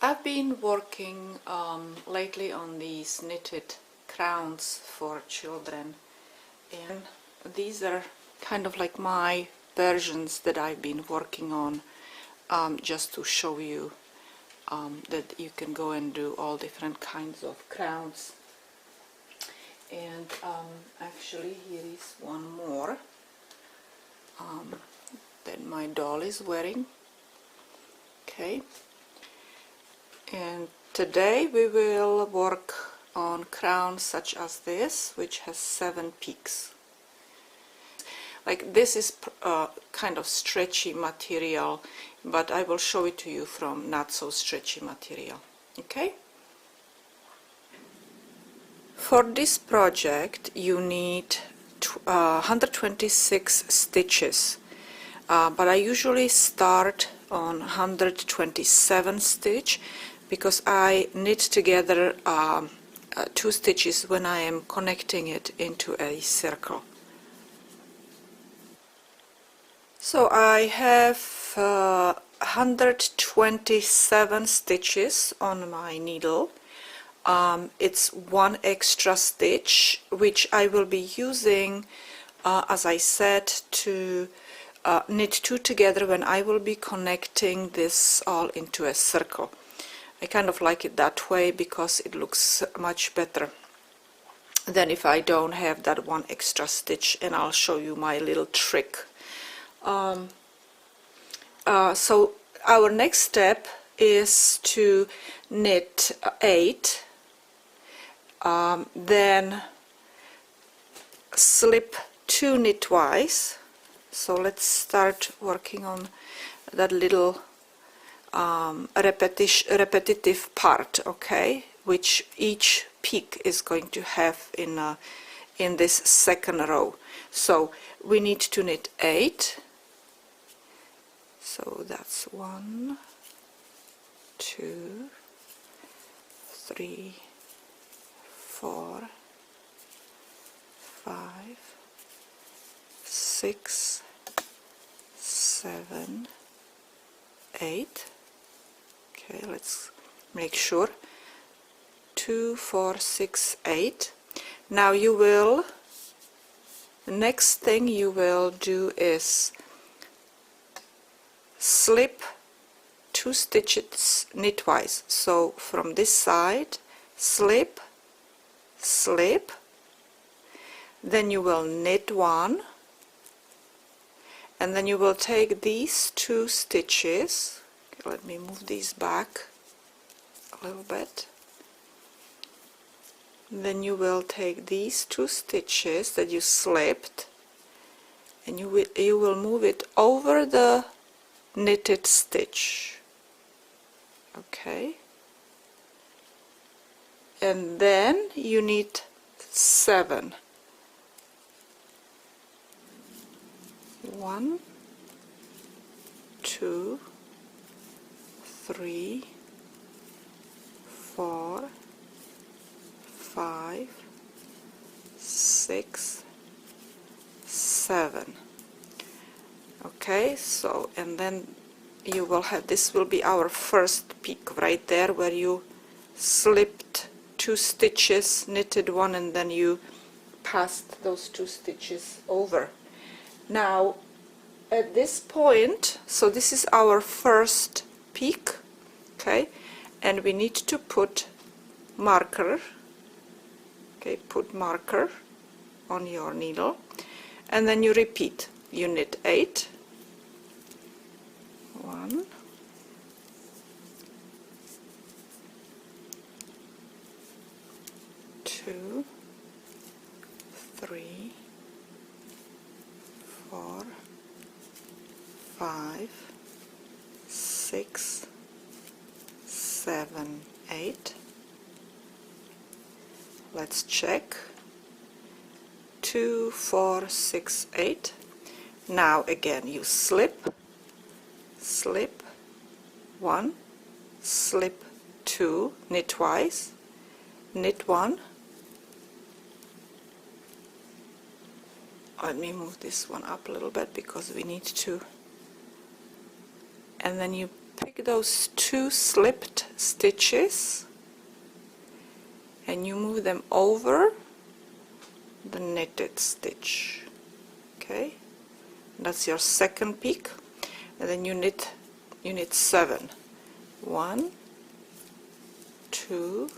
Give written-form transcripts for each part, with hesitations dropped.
I've been working lately on these knitted crowns for children, and these are kind of like my versions that I've been working on, just to show you that you can go and do all different kinds of crowns. And actually here is one more that my doll is wearing. Okay. And today we will work on crowns such as this, which has 7 peaks. Like this is kind of stretchy material, but I will show it to you from not so stretchy material. Okay? For this project you need 126 stitches, but I usually start on 127 stitch because I knit together 2 stitches when I am connecting it into a circle. So I have 127 stitches on my needle. It's 1 extra stitch which I will be using, as I said, to knit 2 together when I will be connecting this all into a circle. I kind of like it that way because it looks much better than if I don't have that 1 extra stitch, and I'll show you my little trick. So our next step is to knit 8, then slip 2 knitwise. So let's start working on that little repetitive part, okay, which each peak is going to have in this second row. So we need to knit 8. So that's 1, 2, 3, 4, 5, 6, 7, 8. Okay, let's make sure. 2, 4, 6, 8. Now the next thing you will do is slip 2 stitches knitwise. So from this side, slip, slip, then you will knit 1, and then you will take these 2 stitches. Okay, let me move these back a little bit. Then you will take these 2 stitches that you slipped, and you will move it over the knitted stitch. Okay, and then you need 7. 1, 2, 3, 4, 5, 6, 7. Okay, so and then you will have, this will be our first peak right there where you slipped 2 stitches, knitted 1, and then you passed those 2 stitches over. Now at this point, so this is our first peak, okay, and we need to put marker. Okay, put marker on your needle, and then you repeat. You knit 8, 1, 2, 3, 4, 5, 6, 7, 8. Let's check. 2, 4, 6, 8. Now again you slip, slip 1, slip 2, knit twice, knit 1. Let me move this one up a little bit because we need to, and then you pick those 2 slipped stitches and you move them over the knitted stitch. Okay, that's your second peak, and then you knit 7. 1, 2,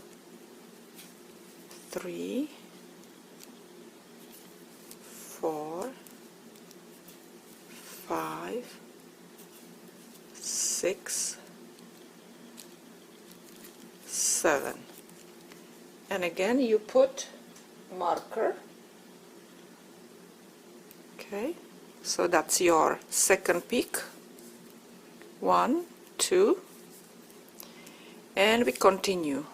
3, 4, 5, 6, 7, and again you put marker. Okay, so that's your second peak. 1, 2, and we continue.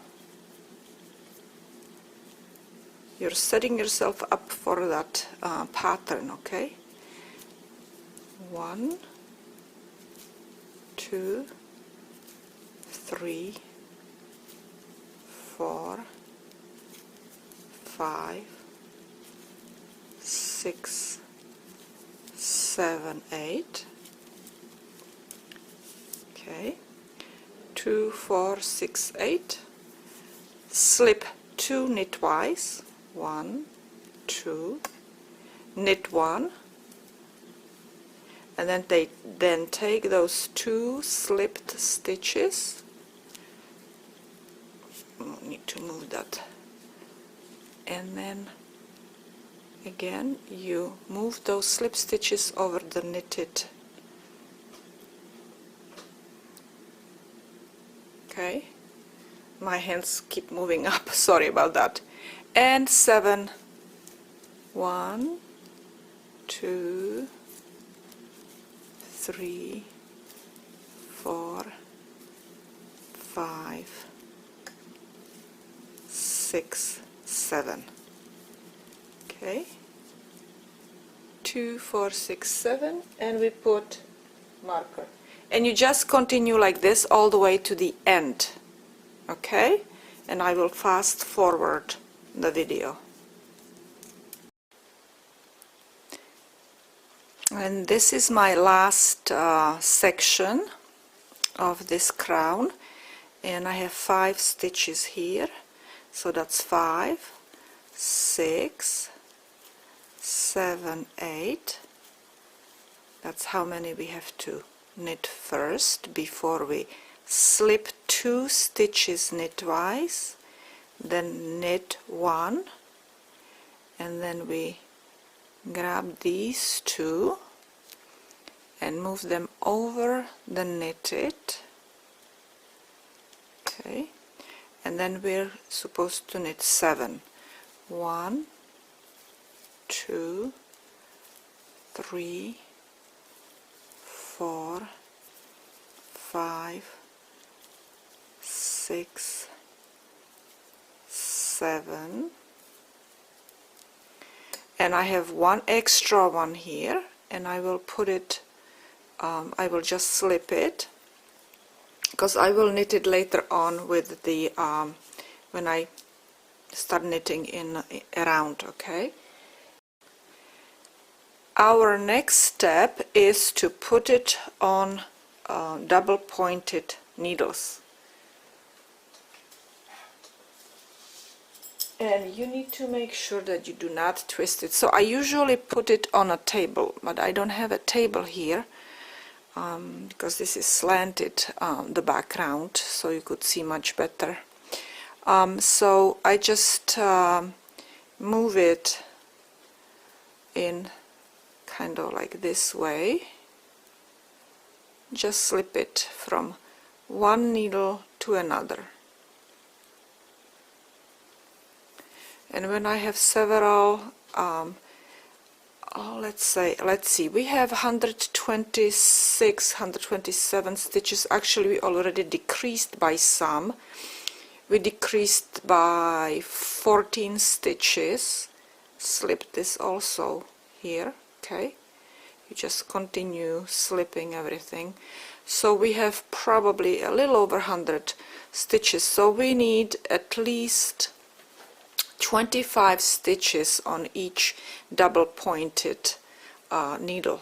You're setting yourself up for that pattern. Okay, 1, 2, 3, 4, 5, 6, 7, 8. Okay, 2, 4, 6, 8. Slip 2 knitwise. 1, 2, knit 1, and then take those 2 slipped stitches. Need to move that, and then again you move those slip stitches over the knitted. Okay, my hands keep moving up, sorry about that. And 7. 1, 2, 3, 4, 5, 6, 7. Okay, 2, 4, 6, 7, and we put marker, and you just continue like this all the way to the end. Okay, and I will fast forward the video. And this is my last section of this crown, and I have 5 stitches here, so that's 5, 6, 7, 8. That's how many we have to knit first before we slip 2 stitches knitwise, then knit 1, and then we grab these 2 and move them over the knitted. Okay, and then we're supposed to knit 7. 1, 2, 3, 4, 5, 6, 7, and I have 1 extra one here, and I will put it, I will just slip it, because I will knit it later on with the when I start knitting in around. Okay, our next step is to put it on double pointed needles. And you need to make sure that you do not twist it. So I usually put it on a table, but I don't have a table here because this is slanted, the background, so you could see much better. So I just move it in kind of like this way. Just slip it from one needle to another. And when I have several, let's see, we have 126, 127 stitches. Actually, we already decreased by some. We decreased by 14 stitches. Slip this also here. Okay, you just continue slipping everything. So we have probably a little over 100 stitches. So we need at least 25 stitches on each double pointed needle.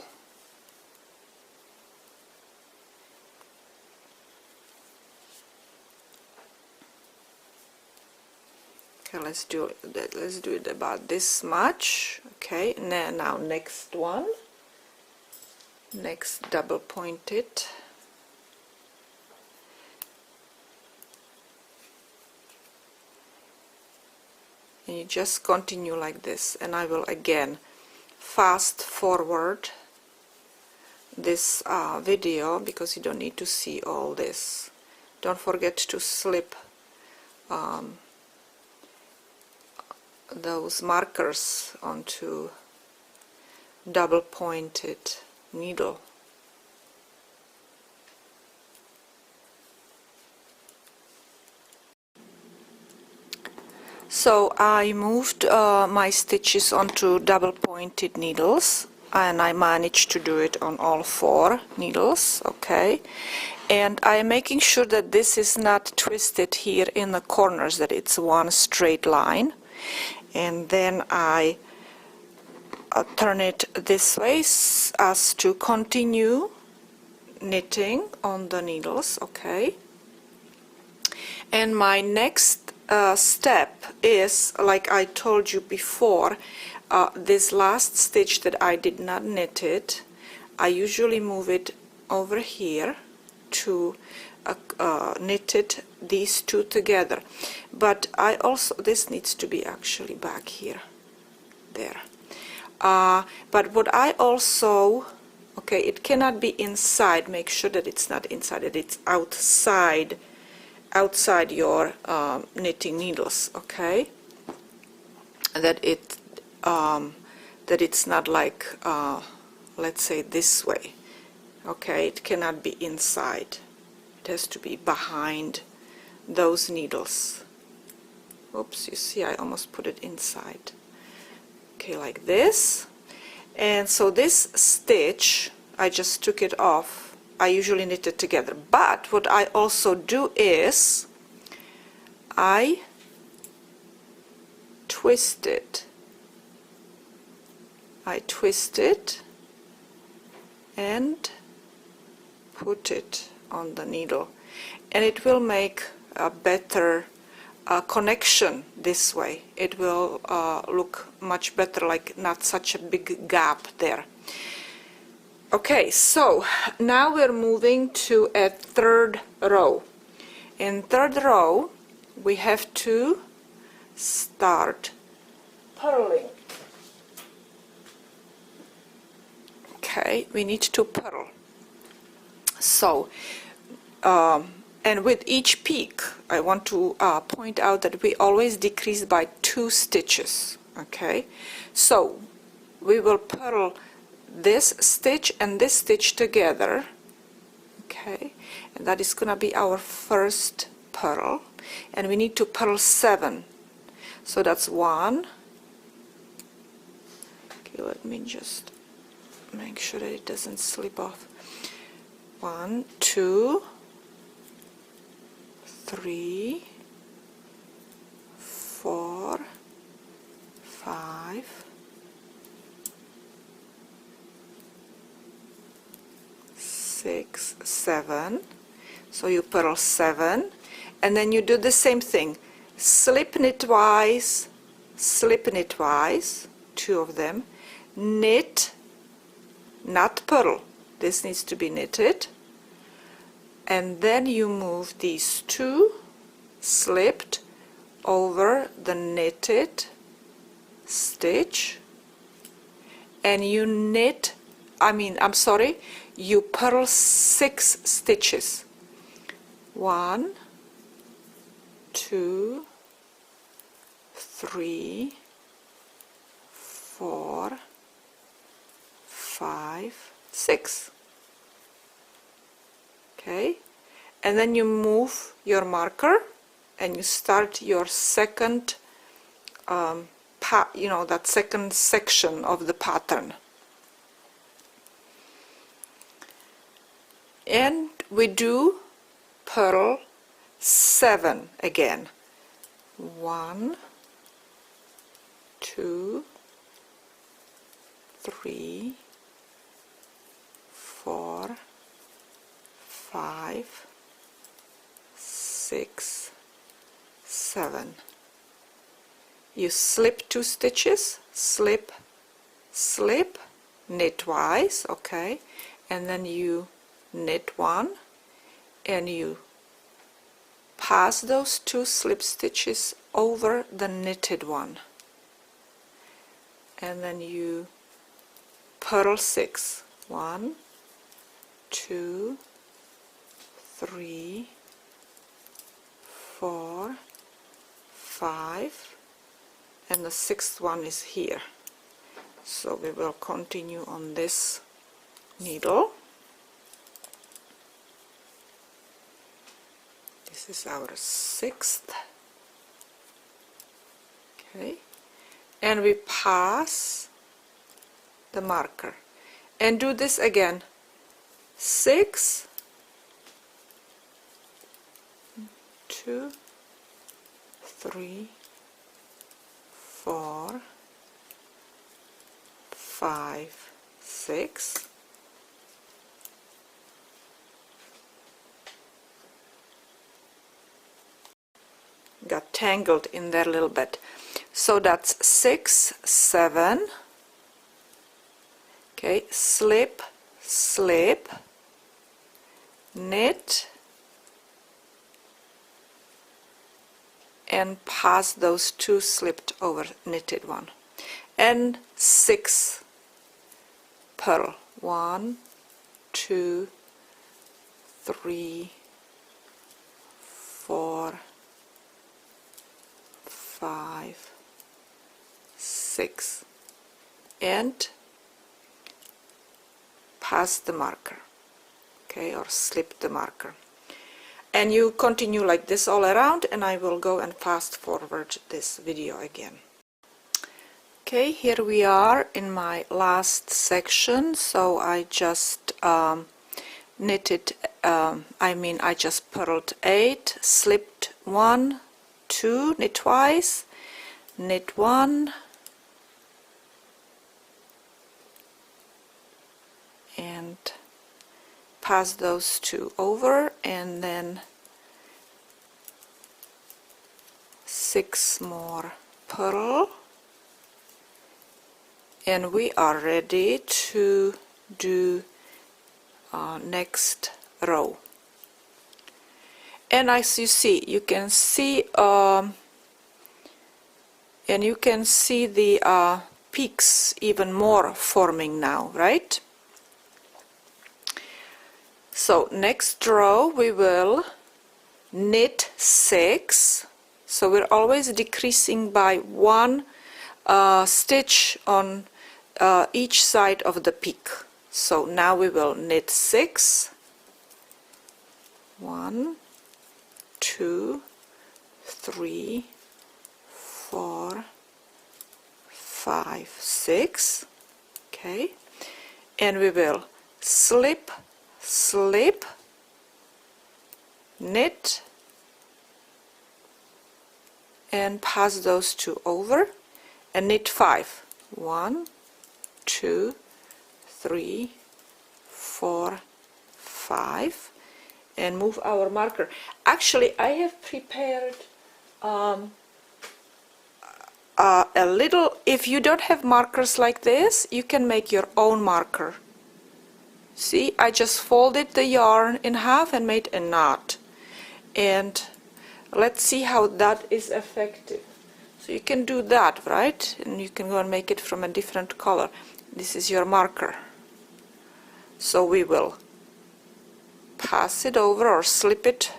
Okay, let's do it about this much. Okay, now next one, next double pointed. And you just continue like this, and I will again fast forward this video because you don't need to see all this. Don't forget to slip those markers onto double pointed needle. So I moved my stitches onto double pointed needles, and I managed to do it on all 4 needles. Okay, and I'm making sure that this is not twisted here in the corners, that it's one straight line, and then I turn it this way as to continue knitting on the needles. Okay, and my next step is, like I told you before, this last stitch that I did not knit it, I usually move it over here to knit it, these 2 together. But I also, this needs to be actually back here, there. But what I also, okay, it cannot be inside, make sure that it's not inside, that it's outside your knitting needles. Okay, that it's not like let's say this way. Okay, it cannot be inside, it has to be behind those needles. Oops, you see I almost put it inside. Okay, like this. And so this stitch I just took it off. I usually knit it together, but what I also do is I twist it. I twist it and put it on the needle, and it will make a better connection this way. It will look much better, like not such a big gap there. Okay, so now we're moving to a 3rd row. In 3rd row we have to start purling. Okay, we need to purl. So and with each peak I want to point out that we always decrease by 2 stitches. Okay, so we will purl this stitch and this stitch together. Okay, and that is gonna be our first purl, and we need to purl 7. So that's 1. Okay, let me just make sure that it doesn't slip off. 1, 2, 3, 4, 5, 6, 7. So you purl 7, and then you do the same thing. Slip knitwise, 2 of them, knit, not purl. This needs to be knitted, and then you move these 2 slipped over the knitted stitch, and you knit, you purl 6 stitches. 1, 2, 3, 4, 5, 6. Okay, and then you move your marker and you start your second that second section of the pattern, and we do purl 7 again. 1, 2, 3, 4, 5, 6, 7. you slip 2 stitches, slip, slip, knit twice, okay, and then you knit 1 and you pass those 2 slip stitches over the knitted one, and then you purl 6, 1, 2, 3, 4, 5, and the 6th one is here. So we will continue on this needle. This is our 6th, okay, and we pass the marker and do this again. 6, 2, 3, 4, 5, 6. Got tangled in there a little bit. So that's 6, 7. Okay, slip, slip, knit, and pass those 2 slipped over knitted one, and 6 purl. 1, 2, 3, 4, 5, 6, and pass the marker, okay, or slip the marker. And you continue like this all around, and I will go and fast forward this video again. Okay, here we are in my last section. So I just knitted, I just purled 8, slipped 1, 2, knit twice, knit 1, and pass those 2 over, and then 6 more purl, and we are ready to do next row. And as you see, you can see and you can see the peaks even more forming now, right? So next row we will knit 6. So we're always decreasing by 1 stitch on each side of the peak. So now we will knit 6, 1, 2, 3, 4, 5, 6, okay, and we will slip, slip, knit, and pass those 2 over, and knit 5, 1, 2, 3, 4, 5, and move our marker. Actually, I have prepared a little, if you don't have markers like this, you can make your own marker. See, I just folded the yarn in half and made a knot, and let's see how that is effective. So you can do that, right? And you can go and make it from a different color. This is your marker. So we will pass it over, or slip it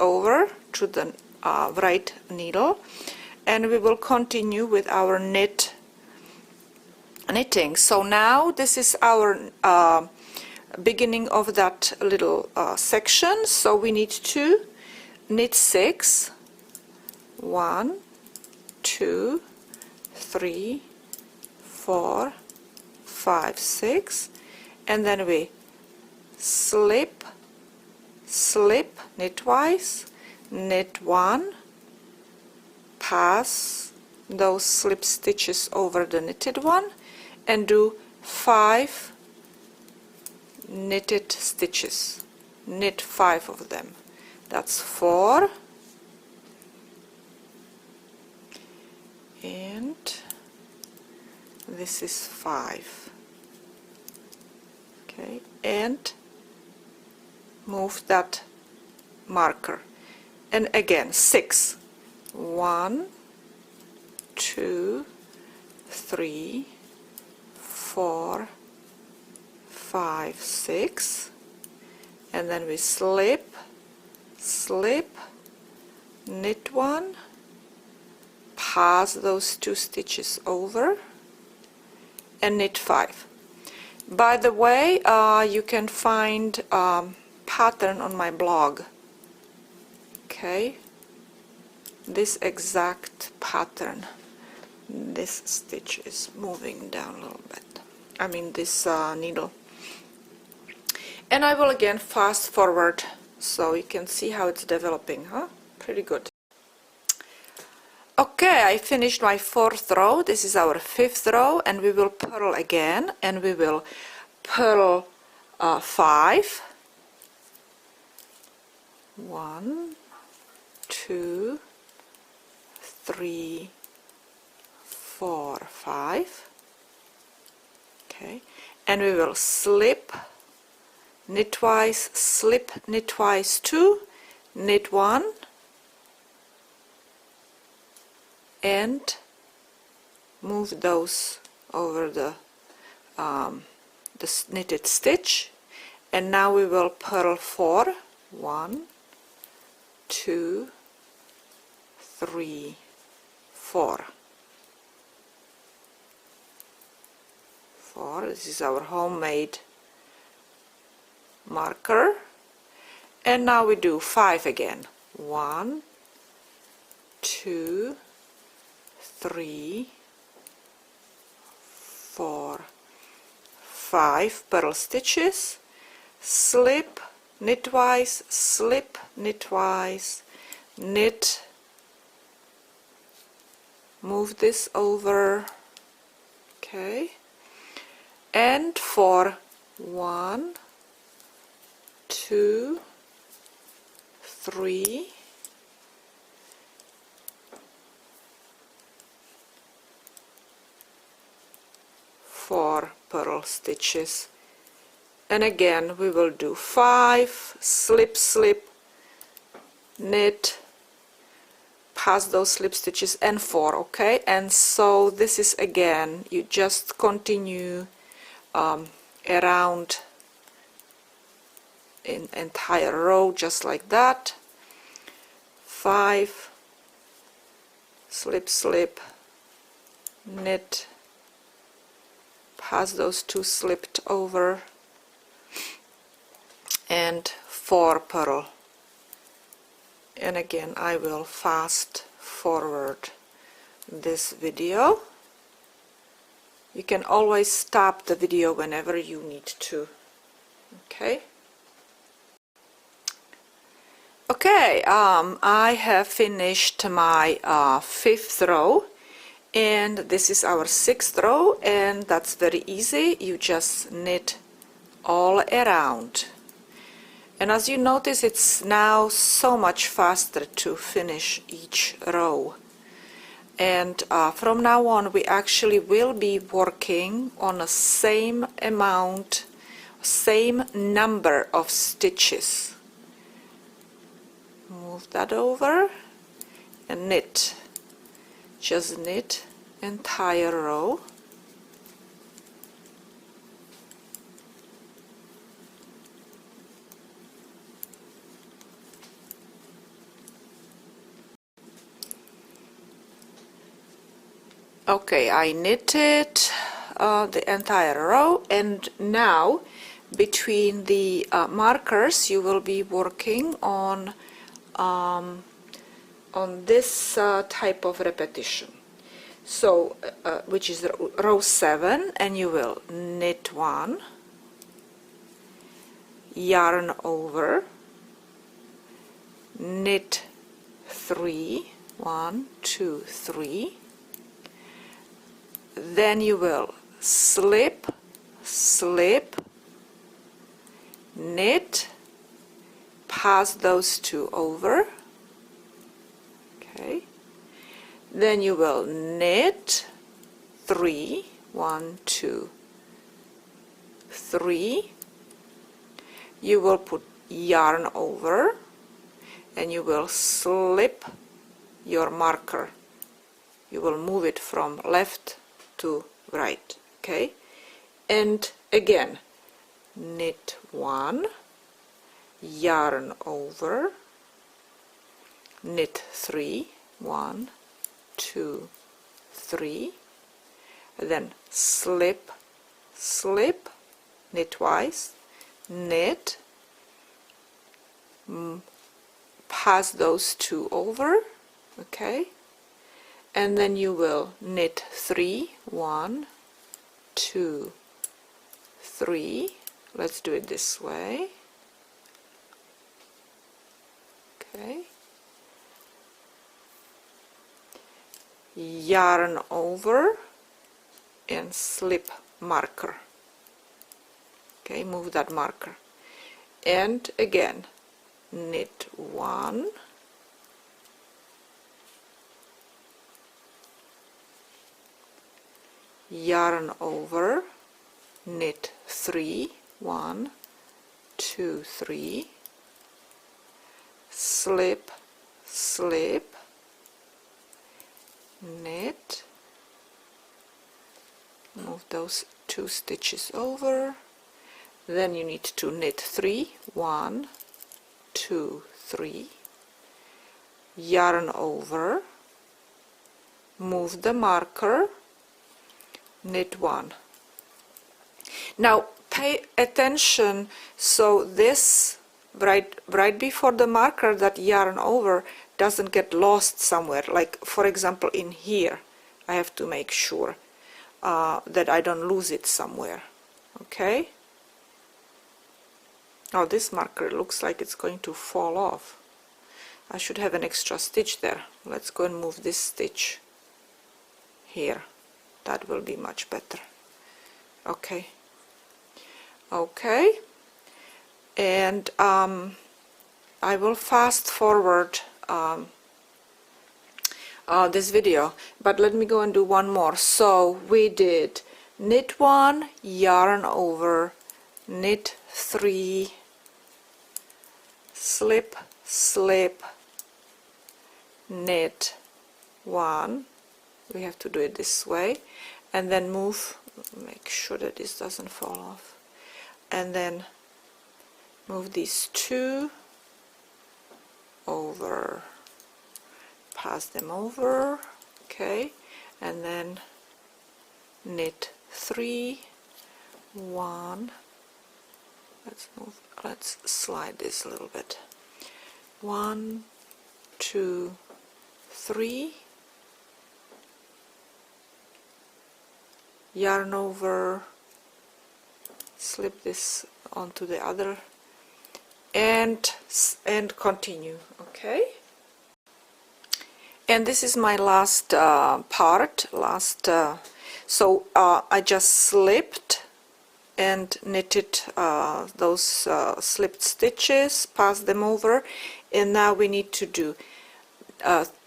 over to the right needle, and we will continue with our knitting. So now this is our beginning of that little section. So we need to knit 6, 1, 2, 3, 4, 5, 6, and then we slip, slip, knit twice, knit 1, pass those slip stitches over the knitted one, and do 5 knitted stitches. Knit 5 of them. That's 4, and this is 5. Okay, and move that marker, and again 6. 1, 2, 3, 4, 5, 6, and then we slip, slip, knit 1, pass those 2 stitches over, and knit 5. By the way, you can find pattern on my blog. Okay, this exact pattern. This stitch is moving down a little bit. I mean this needle. And I will again fast forward so you can see how it's developing. Huh? Pretty good. Okay, I finished my 4th row. This is our 5th row, and we will purl again, and we will purl 5. 1, 2, 3, 4, 5. Okay, and we will slip, knit twice, slip, knit twice, 2, knit 1, and move those over the knitted stitch. And now we will purl 4. 1, 2, 3, 4. 4. This is our homemade marker. And now we do 5 again. 1, 2, 3, 4, 5 purl stitches, slip, knit twice, slip, knit twice, knit, move this over, okay, and for 1, 2, 3, 4 purl stitches, and again we will do 5, slip, slip, knit, pass those slip stitches, and 4. Okay, and so this is again, you just continue around in entire row just like that. 5, slip, slip, knit, pass those 2 slipped over, and 4 purl. And again I will fast forward this video. You can always stop the video whenever you need to. Okay. Okay, I have finished my 5th row, and this is our 6th row, and that's very easy. You just knit all around, and as you notice, it's now so much faster to finish each row. And from now on we actually will be working on the same amount, same number of stitches. Move that over and knit. Just knit entire row. Okay, I knitted the entire row, and now between the markers you will be working on this type of repetition. So which is row 7, and you will knit 1, yarn over, knit 3, 1, 2, 3. Then you will slip, slip, knit, pass those 2 over, okay, Then you will knit 3, 1, 2, 3. You will put yarn over and you will slip your marker. You will move it from left to right, okay? And again, knit 1, yarn over, knit 3, 1, 2, 3, then slip, slip, knit twice, knit, pass those two over, okay, and then you will knit 3, 1, 2, 3. Let's do it this way, okay, yarn over and slip marker, okay, move that marker, and again knit 1, yarn over, knit 3, 1, 2, 3, slip, slip, knit, move those 2 stitches over, then you need to knit 3, 1, 2, 3, yarn over, move the marker, knit 1. Now pay attention, so this right before the marker, that yarn over doesn't get lost somewhere, like for example in here. I have to make sure that I don't lose it somewhere, okay? Oh, this marker looks like it's going to fall off. I should have an extra stitch there. Let's go and move this stitch here. That will be much better. Okay. Okay. And I will fast forward this video, but let me go and do one more. So we did knit 1, yarn over, knit 3, slip, slip, knit 1. We have to do it this way, and then move, make sure that this doesn't fall off, and then move these 2 over, pass them over, okay, and then knit 3, 1, let's slide this a little bit, 1, 2, 3, yarn over, slip this onto the other, and continue, okay. And this is my last part, so I just slipped and knitted those slipped stitches, pass them over, and now we need to do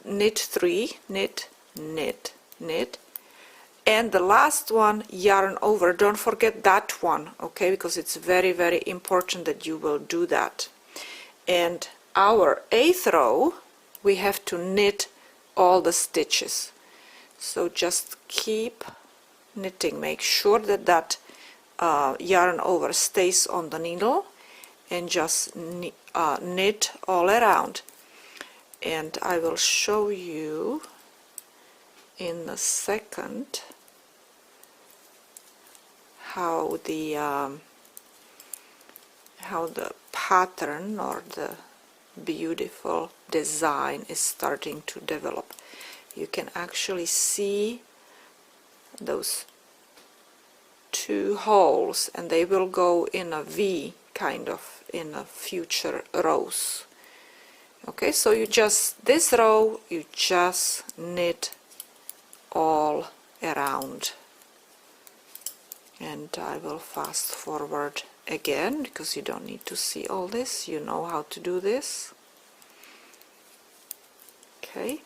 knit 3, knit, knit, knit, and the last one yarn over. Don't forget that one, okay, because it's very, very important that you will do that. And our 8th row, we have to knit all the stitches, so just keep knitting, make sure that that yarn over stays on the needle, and just knit all around. And I will show you in a second how the pattern or the beautiful design is starting to develop. You can actually see those 2 holes, and they will go in a V kind of in a future rows. Okay, so you just, this row you just knit all around, and I will fast forward again because you don't need to see all this, you know how to do this. Okay,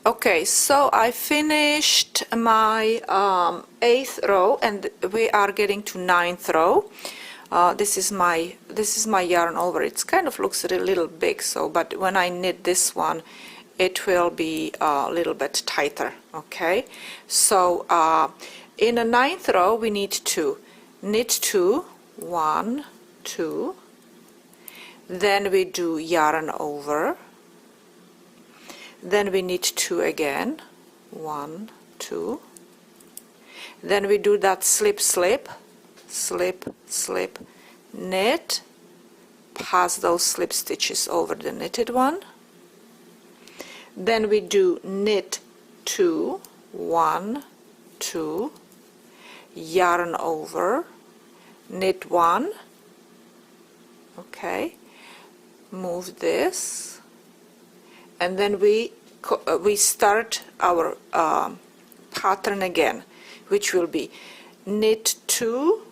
Okay, so I finished my 8th row, and we are getting to 9th row. This is my yarn over. It's kind of looks a little big, so but when I knit this one, it will be a little bit tighter. Okay, so in a 9th row we need to knit 2, 1, 2, then we do yarn over, then we knit 2 again, 1, 2, then we do that slip slip, slip slip, knit, pass those slip stitches over the knitted one, then we do knit 2, 1, 2, yarn over, knit 1, okay, move this, and then we start our pattern again, which will be knit 2,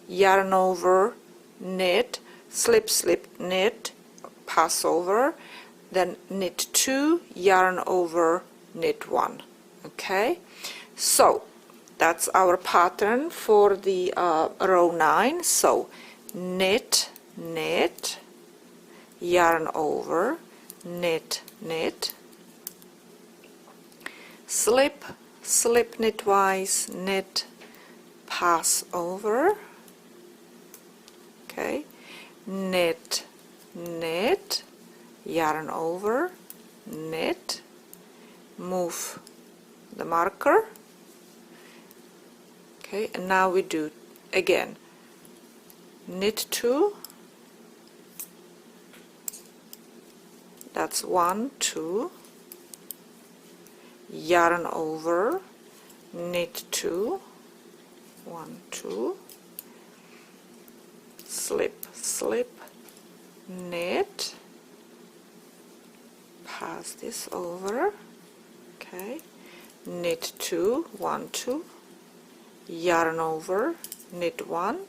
yarn over, knit, slip slip, knit, pass over, then knit 2, yarn over, knit 1. Okay, so that's our pattern for the row 9. So knit, knit, yarn over, knit, knit, slip, slip knitwise, knit, pass over, okay, knit, knit, yarn over, knit, move the marker, okay, and now we do again knit 2, that's 1, 2, yarn over, knit 2, 1, 2, slip slip, knit, pass this over, okay, knit 2, 1, 2, yarn over, knit 1,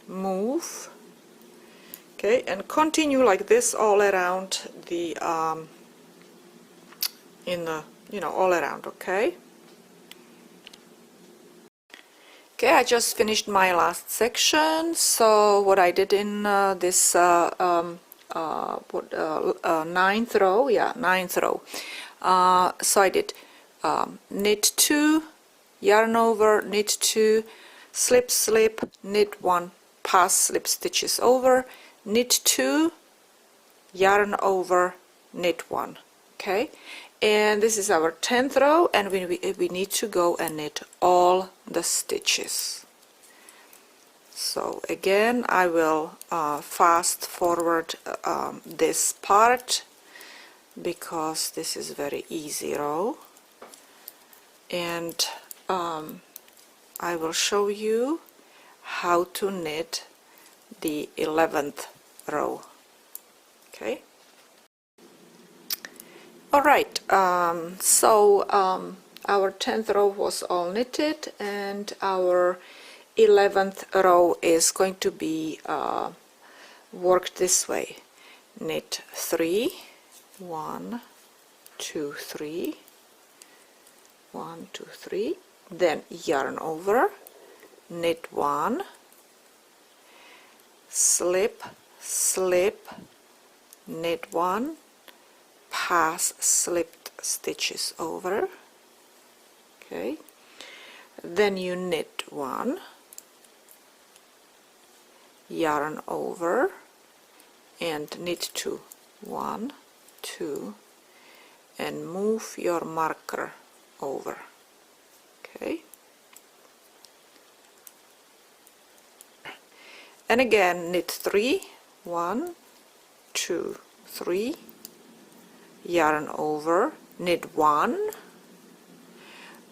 move, okay, and continue like this all around the in the all around. Okay, I just finished my last section. So what I did in this 9th row, yeah, 9th row, so I did knit 2, yarn over, knit 2, slip slip, knit 1, pass slip stitches over, knit 2, yarn over, knit 1. Okay, and this is our 10th row, and we need to go and knit all the stitches. So again I will fast forward this part because this is very easy row, and I will show you how to knit the 11th row. Okay, alright, so our 10th row was all knitted, and our 11th row is going to be worked this way: knit 3, 1, 2, 3, 1, 2, 3, then yarn over, knit 1, slip slip, knit 1, pass slipped stitches over, okay, then you knit 1, yarn over, and knit 2, 1, 2, and move your marker over. Okay, and again knit 3, 1, 2, 3, yarn over, knit 1,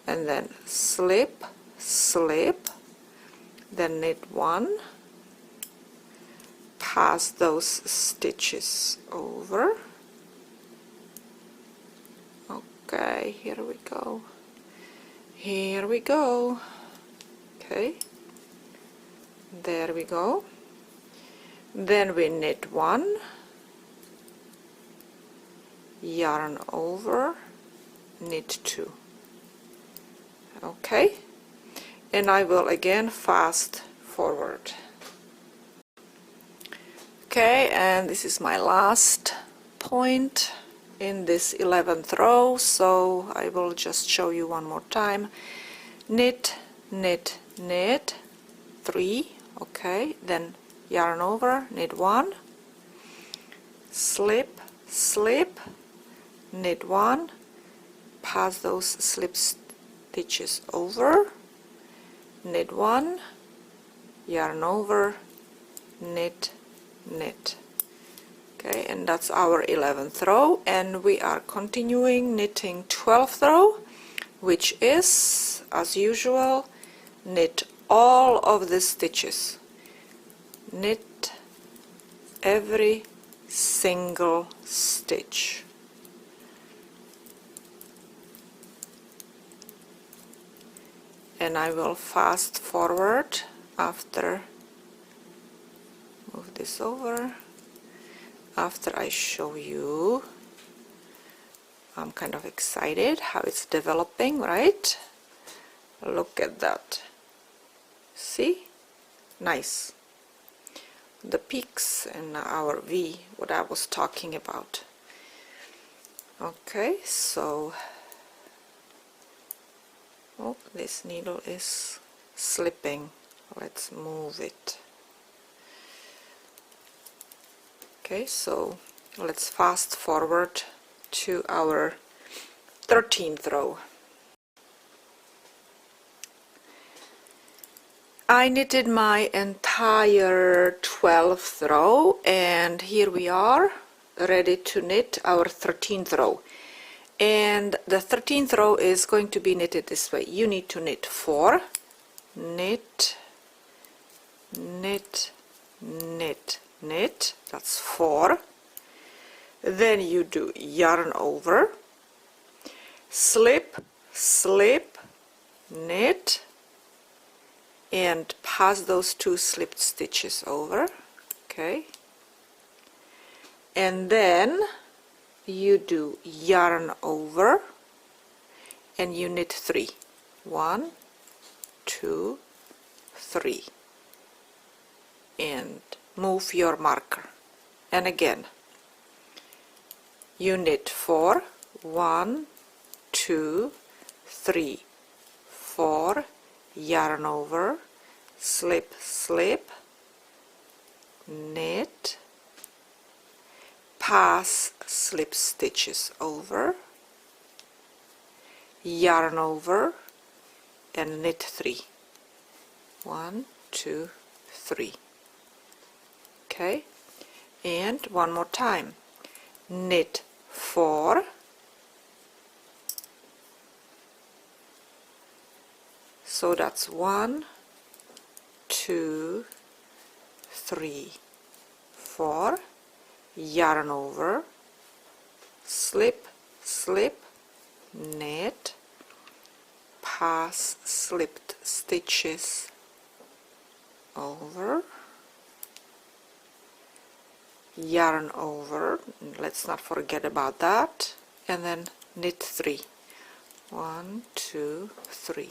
and then slip slip, then knit 1, pass those stitches over. Okay, here we go, here we go. Okay, there we go. Then we knit 1, yarn over, knit 2. Okay, and I will again fast forward. Okay, and this is my last point in this 11th row, so I will just show you one more time. Knit, knit, knit 3, okay, then yarn over, knit 1, slip, slip, knit 1, pass those slip stitches over, knit 1, yarn over, knit, knit. Okay, and that's our 11th row, and we are continuing knitting 12th row, which is, as usual, knit all of the stitches. Knit every single stitch. And I will fast forward after, move this over, after I show you. I'm kind of excited how it's developing, right? Look at that. See? Nice. The peaks and our V, what I was talking about. Okay, so oh, this needle is slipping. Let's move it. Okay, so let's fast forward to our 13th row. I knitted my entire 12th row, and here we are ready to knit our 13th row. And the 13th row is going to be knitted this way. You need to knit 4, knit, knit, knit, knit, that's 4. Then you do yarn over, slip, slip, knit, and pass those 2 slipped stitches over. Okay, and then you do yarn over and you knit 3. 1, 2, 3, and move your marker. And again you knit 4, 1, 2, 3, 4, yarn over, slip, slip, knit, pass slip stitches over, yarn over, and knit 3. 1, 2, 3. Okay, and one more time. Knit 4, so that's 1, 2, 3, 4, yarn over, slip, slip, knit, pass slipped stitches over, yarn over, let's not forget about that, and then knit 3. 1, 2, 3.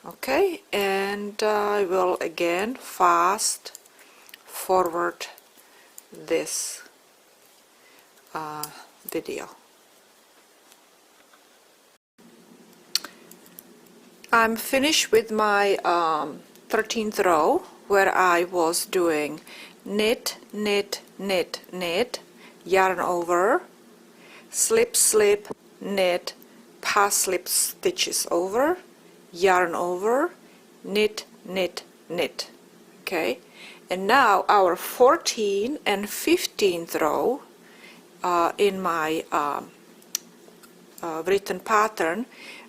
Okay, and I will again fast forward this video. I'm finished with my 13th row, where I was doing knit, knit, knit, knit, yarn over, slip, slip, knit, pass slip stitches over, yarn over, knit, knit, knit. Okay, and now our 14th and 15th row in my written pattern,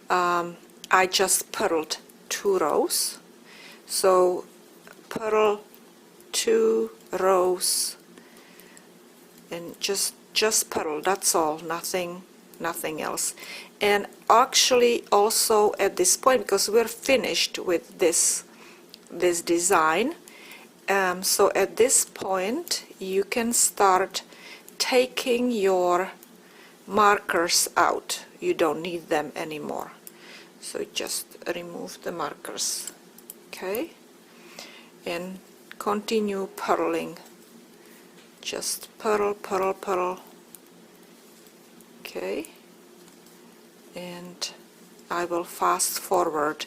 I just purled 2 rows. So purl 2 rows and just purl, that's all, nothing else. And actually also at this point, because we're finished with this design, so at this point you can start taking your markers out. You don't need them anymore, so just remove the markers. Okay, and continue purling. Just purl, purl, purl. Okay, and I will fast forward,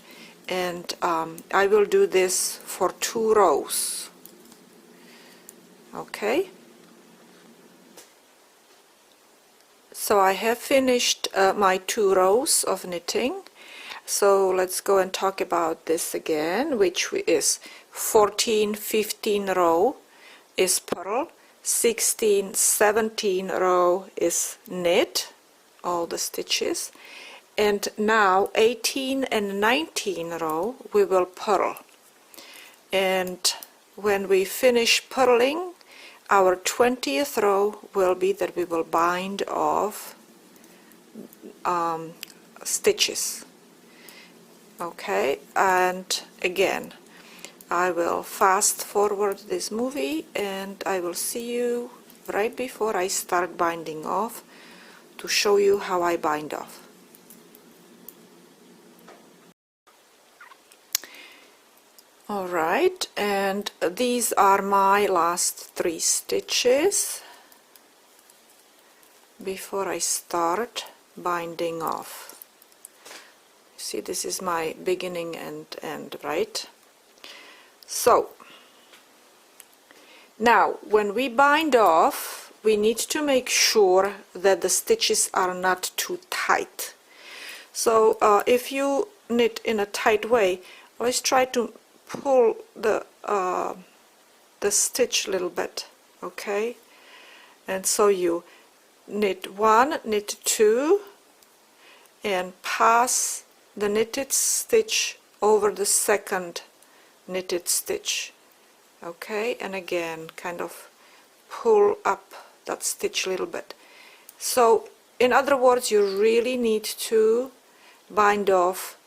and I will do this for 2 rows. Okay, so I have finished my 2 rows of knitting. So let's go and talk about this again, which is 14, 15 row is purl, 16, 17 row is knit, all the stitches, and now 18 and 19 row we will purl. And when we finish purling, our 20th row will be that we will bind off stitches. Okay, and again I will fast forward this movie, and I will see you right before I start binding off to show you how I bind off. Alright, and these are my last 3 stitches before I start binding off. See, this is my beginning and end, right? So now when we bind off, we need to make sure that the stitches are not too tight. So if you knit in a tight way, always try to pull the stitch a little bit, okay? And so you knit 1, knit 2, and pass the knitted stitch over the second knitted stitch, okay? And again kind of pull up that stitch a little bit. So in other words, you really need to bind off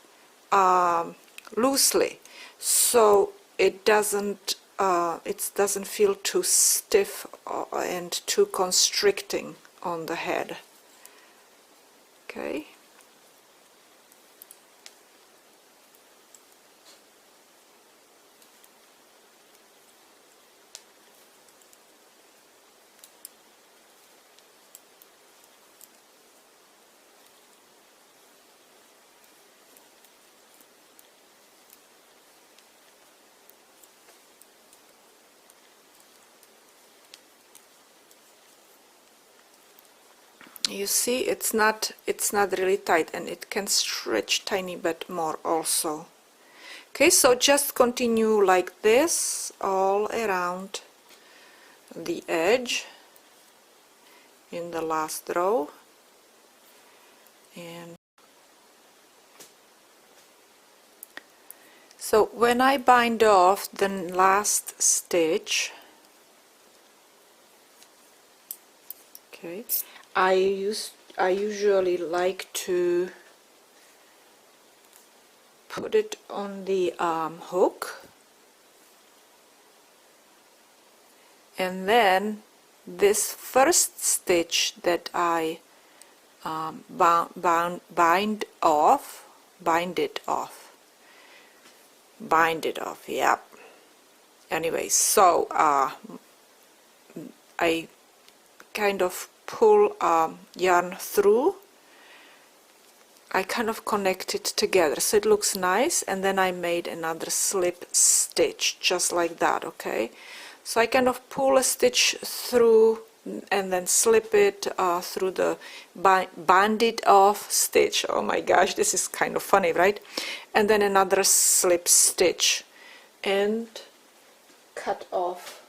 loosely, so it doesn't feel too stiff and too constricting on the head. Okay. You see, it's not really tight, and it can stretch tiny bit more also. Okay, so just continue like this all around the edge in the last row, and so when I bind off the last stitch, okay, I usually like to put it on the hook, and then this first stitch that I bind it off, yep. Anyway, so I kind of pull yarn through. I kind of connect it together so it looks nice, and then I made another slip stitch just like that. Okay, so I kind of pull a stitch through and then slip it through the banded off stitch. Oh my gosh, this is kind of funny, right? And then another slip stitch and cut off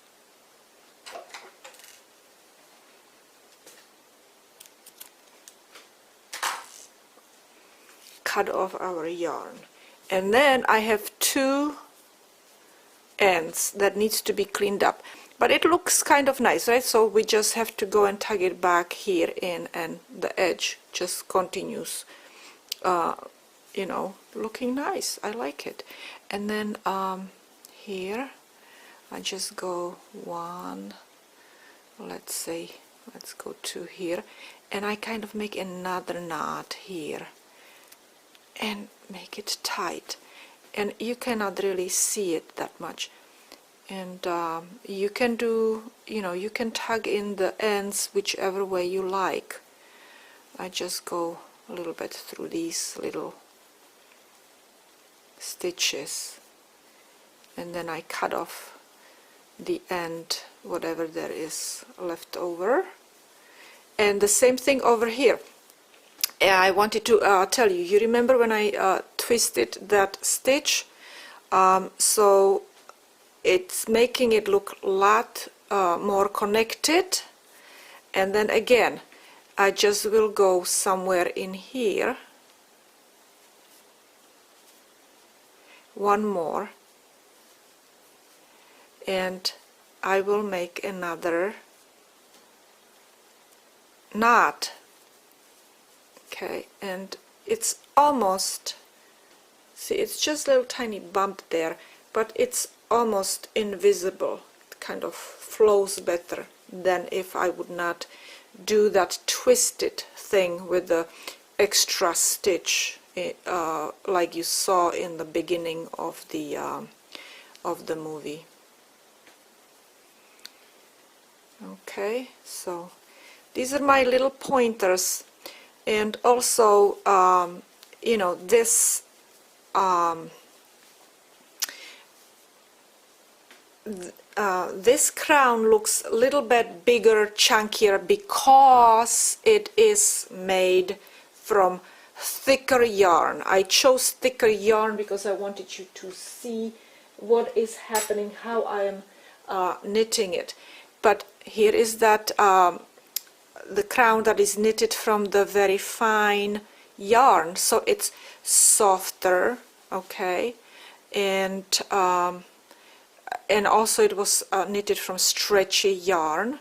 our yarn. And then I have 2 ends that needs to be cleaned up, but it looks kind of nice, right? So we just have to go and tug it back here in, and the edge just continues you know, looking nice. I like it. And then here I just go 1, let's say let's go to here, and I kind of make another knot here and make it tight, and you cannot really see it that much, and you can do, you can tug in the ends whichever way you like. I just go a little bit through these little stitches, and then I cut off the end, whatever there is left over. And the same thing over here. I wanted to tell you, you remember when I twisted that stitch? So it's making it look a lot more connected, and then again I just will go somewhere in here, one more, and I will make another knot. Okay, and it's almost, see, it's just a little tiny bump there, but it's almost invisible. It kind of flows better than if I would not do that twisted thing with the extra stitch, like you saw in the beginning of the movie. Okay, so these are my little pointers, and also this this crown looks a little bit bigger, chunkier, because it is made from thicker yarn. I chose thicker yarn because I wanted you to see what is happening, how I am knitting it. But here is that the crown that is knitted from the very fine yarn, so it's softer, okay, and also it was knitted from stretchy yarn,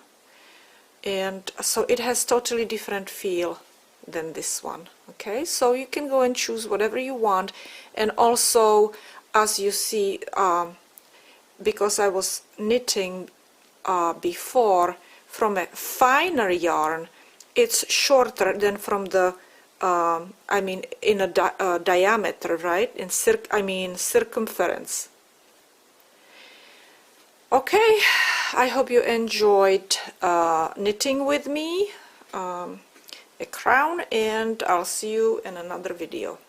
and so it has totally different feel than this one. Okay, so you can go and choose whatever you want. And also, as you see, because I was knitting before from a finer yarn, it's shorter than from the I mean in a diameter, right, in circumference. Okay, I hope you enjoyed knitting with me a crown, and I'll see you in another video.